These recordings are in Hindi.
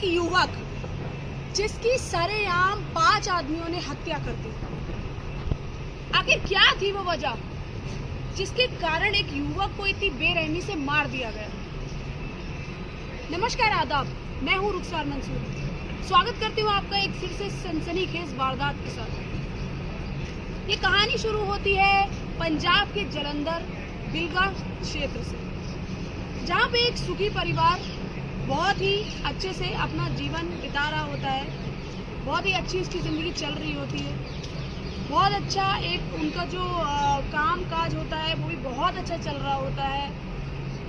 युवक जिसकी सरेआम 5 आदमियों ने हत्या कर दी। आखिर क्या थी वो वजह जिसके कारण एक युवक को इतनी बेरहमी से मार दिया गया। नमस्कार, आदाब, मैं हूँ रुखसार मंसूर। स्वागत करती हूँ आपका एक फिर से सनसनीखेज वारदात के साथ। ये कहानी शुरू होती है पंजाब के जलंधर बिलगा क्षेत्र से, जहाँ पे एक सुखी परिवार बहुत ही अच्छे से अपना जीवन बिता रहा होता है। बहुत ही अच्छी उसकी ज़िंदगी चल रही होती है। बहुत अच्छा एक उनका जो काम काज होता है वो भी बहुत अच्छा चल रहा होता है।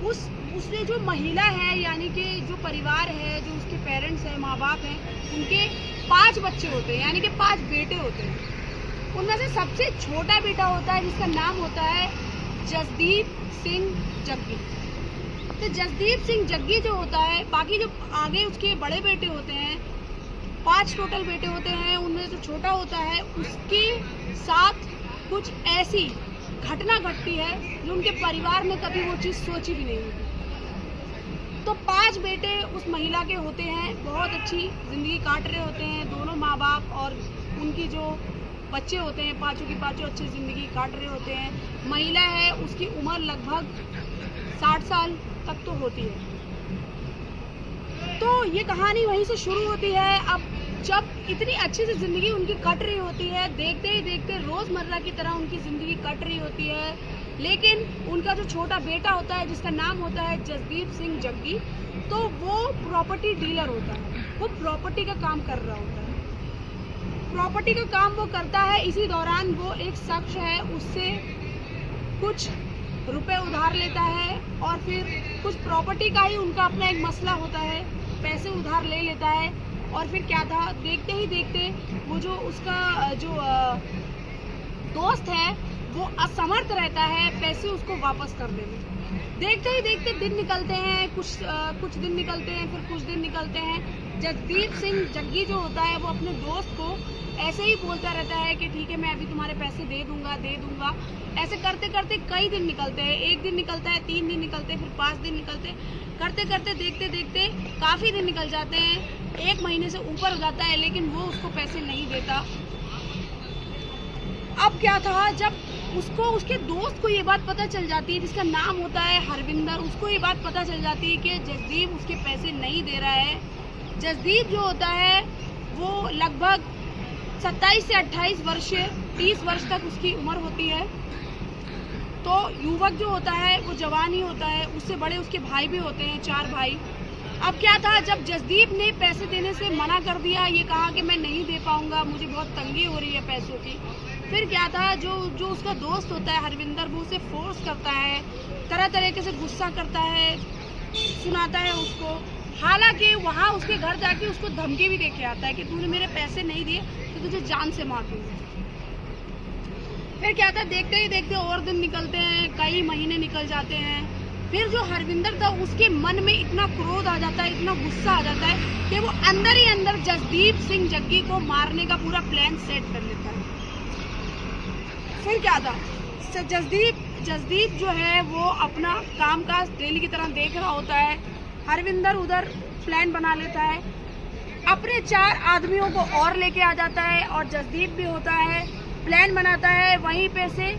उसने जो महिला है, यानी कि जो परिवार है, जो उसके पेरेंट्स हैं, माँ बाप हैं, उनके 5 बच्चे होते हैं, यानी कि 5 बेटे होते हैं। उनमें से सबसे छोटा बेटा होता है जिसका नाम होता है जसदीप सिंह जग्गी। तो जसदीप सिंह जग्गी जो होता है, बाकी जो आगे उसके बड़े बेटे होते हैं, 5 टोटल बेटे होते हैं, उनमें जो छोटा होता है उसके साथ कुछ ऐसी घटना घटती है जो उनके परिवार में कभी वो चीज़ सोची भी नहीं होती। तो 5 बेटे उस महिला के होते हैं, बहुत अच्छी ज़िंदगी काट रहे होते हैं दोनों माँ बाप, और उनकी जो बच्चे होते हैं पाँचों की पाँचों अच्छी ज़िंदगी काट रहे होते हैं। महिला है, उसकी उम्र लगभग 60 साल तक तो होती है। तो ये कहानी वहीं से शुरू होती है। अब जब इतनी अच्छी सी ज़िंदगी उनकी कट रही होती है, देखते ही देखते रोज़मर्रा की तरह उनकी ज़िंदगी कट रही होती है, लेकिन उनका जो छोटा बेटा होता है जिसका नाम होता है जसदीप सिंह जग्गी, तो वो प्रॉपर्टी डीलर होता है। वो प्रॉपर्टी का काम कर रहा होता है। प्रॉपर्टी का काम वो करता है। इसी दौरान वो एक शख्स है, उससे कुछ रुपए उधार लेता है, और फिर कुछ प्रॉपर्टी का ही उनका अपना एक मसला होता है, पैसे उधार ले लेता है। और फिर क्या था, देखते ही देखते वो जो उसका जो दोस्त है वो असमर्थ रहता है पैसे उसको वापस करने में। देखते ही देखते दिन निकलते हैं, कुछ दिन निकलते हैं, फिर कुछ दिन निकलते हैं। जसदीप सिंह जग्गी जो होता है वो अपने दोस्त को ऐसे ही बोलता रहता है कि ठीक है, मैं अभी तुम्हारे पैसे दे दूंगा। ऐसे करते करते कई दिन निकलते हैं। 1 दिन निकलता है, 3 दिन निकलते हैं, फिर 5 दिन निकलते हैं। करते करते देखते देखते काफ़ी दिन निकल जाते हैं। 1 महीने से ऊपर हो जाता है, लेकिन वो उसको पैसे नहीं देता। अब क्या था, जब उसको उसके दोस्त को ये बात पता चल जाती है, जिसका नाम होता है हरविंदर, उसको ये बात पता चल जाती है कि जसदीप उसके पैसे नहीं दे रहा है। जसदीप जो होता है वो लगभग 27 से 28 वर्ष, 30 वर्ष तक उसकी उम्र होती है। तो युवक जो होता है वो जवान ही होता है। उससे बड़े उसके भाई भी होते हैं, 4 भाई। अब क्या था, जब जसदीप ने पैसे देने से मना कर दिया, ये कहा कि मैं नहीं दे पाऊंगा, मुझे बहुत तंगी हो रही है पैसों की, फिर क्या था, जो उसका दोस्त होता है हरविंदर, वो उसे फोर्स करता है, तरह तरह से गुस्सा करता है, सुनाता है उसको। हालांकि वहाँ उसके घर जाके उसको धमकी भी दे के आता है कि तूने मेरे पैसे नहीं दिए तो तुझे जान से मार दूंगा। फिर क्या था, देखते ही देखते और दिन निकलते हैं, कई महीने निकल जाते हैं। फिर जो हरविंदर था उसके मन में इतना क्रोध आ जाता है, इतना गुस्सा आ जाता है कि वो अंदर ही अंदर जसदीप सिंह जग्गी को मारने का पूरा प्लान सेट कर लेता है। फिर क्या था, जसदीप जो है वो अपना कामकाज डेली की तरह देख रहा होता है। हरविंदर उधर प्लान बना लेता है, अपने 4 आदमियों को और लेके आ जाता है, और जसदीप भी होता है, प्लान बनाता है। वहीं पे से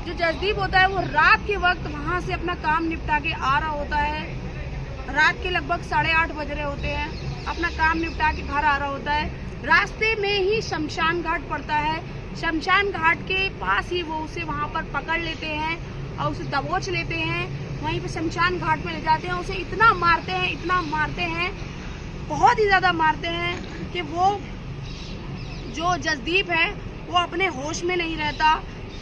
जो जसदीप होता है वो रात के वक्त वहाँ से अपना काम निपटा के आ रहा होता है। रात के लगभग 8:30 बज रहे होते हैं, अपना काम निपटा के घर आ रहा होता है। रास्ते में ही शमशान घाट पड़ता है। शमशान घाट के पास ही वो उसे वहाँ पर पकड़ लेते हैं और उसे दबोच लेते हैं। वहीं पे शमशान घाट पे ले जाते हैं, उसे इतना मारते हैं, बहुत ही ज़्यादा मारते हैं कि वो जो जसदीप है वो अपने होश में नहीं रहता।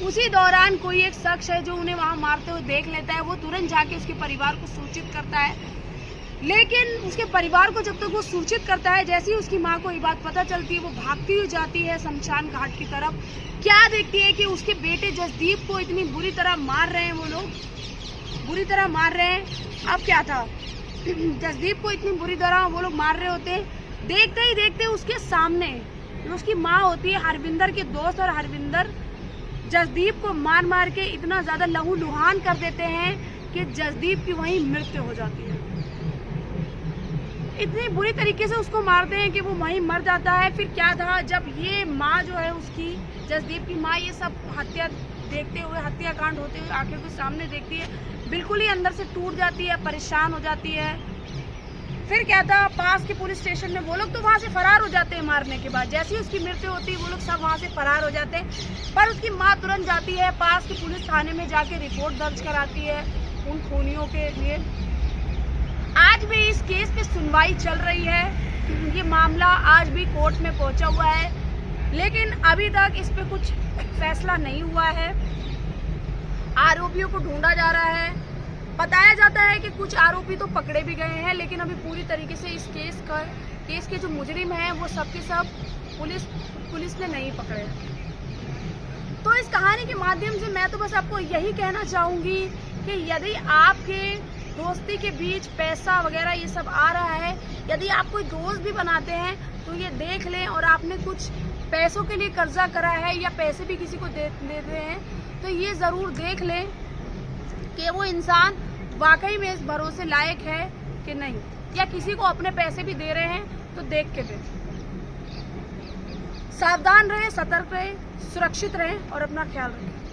उसी दौरान कोई एक शख्स है जो उन्हें वहाँ मारते हुए देख लेता है। वो तुरंत जाके उसके परिवार को सूचित करता है, लेकिन उसके परिवार को जब तक वो सूचित करता है, जैसे ही उसकी माँ को ये बात पता चलती है, वो भागती हुई जाती है शमशान घाट की तरफ। क्या देखती है कि उसके बेटे जसदीप को इतनी बुरी तरह मार रहे हैं, वो लोग बुरी तरह मार रहे हैं। अब क्या था, जसदीप को इतनी बुरी तरह वो लोग मार रहे होते हैं। देखते ही देखते उसके सामने जो उसकी माँ होती है, हरविंदर के दोस्त, और हरविंदर जसदीप को मार मार के इतना ज़्यादा लहूलुहान कर देते हैं कि जसदीप की वहीं मृत्यु हो जाती है। इतनी बुरी तरीके से उसको मारते हैं कि वो वहीं मर जाता है। फिर क्या था, जब ये माँ जो है उसकी, जसदीप की माँ, ये सब हत्या देखते हुए, हत्याकांड होते हुए आंखों के सामने देखती है, बिल्कुल ही अंदर से टूट जाती है, परेशान हो जाती है। फिर क्या था, पास के पुलिस स्टेशन में वो लोग तो वहाँ से फरार हो जाते हैं मारने के बाद। जैसे ही उसकी मृत्यु होती है वो लोग सब वहाँ से फरार हो जाते हैं, पर उसकी माँ तुरंत जाती है पास के पुलिस थाने में, जाके रिपोर्ट दर्ज कराती है उन खूनियों के लिए। आज भी इस केस पे सुनवाई चल रही है, ये मामला आज भी कोर्ट में पहुंचा हुआ है, लेकिन अभी तक इस पे कुछ फैसला नहीं हुआ है। आरोपियों को ढूंढा जा रहा है, बताया जाता है कि कुछ आरोपी तो पकड़े भी गए हैं, लेकिन अभी पूरी तरीके से इस केस के जो मुजरिम हैं वो सब के सब पुलिस ने नहीं पकड़े। तो इस कहानी के माध्यम से मैं तो बस आपको यही कहना चाहूँगी कि यदि आपके दोस्ती के बीच पैसा वगैरह ये सब आ रहा है, यदि आप कोई दोस्त भी बनाते हैं तो ये देख लें, और आपने कुछ पैसों के लिए कर्जा करा है या पैसे भी किसी को दे रहे हैं तो ये ज़रूर देख लें कि वो इंसान वाकई में इस भरोसे लायक है कि नहीं, या किसी को अपने पैसे भी दे रहे हैं तो देख के दें। सावधान रहें, सतर्क रहें, सुरक्षित रहें और अपना ख्याल रखें।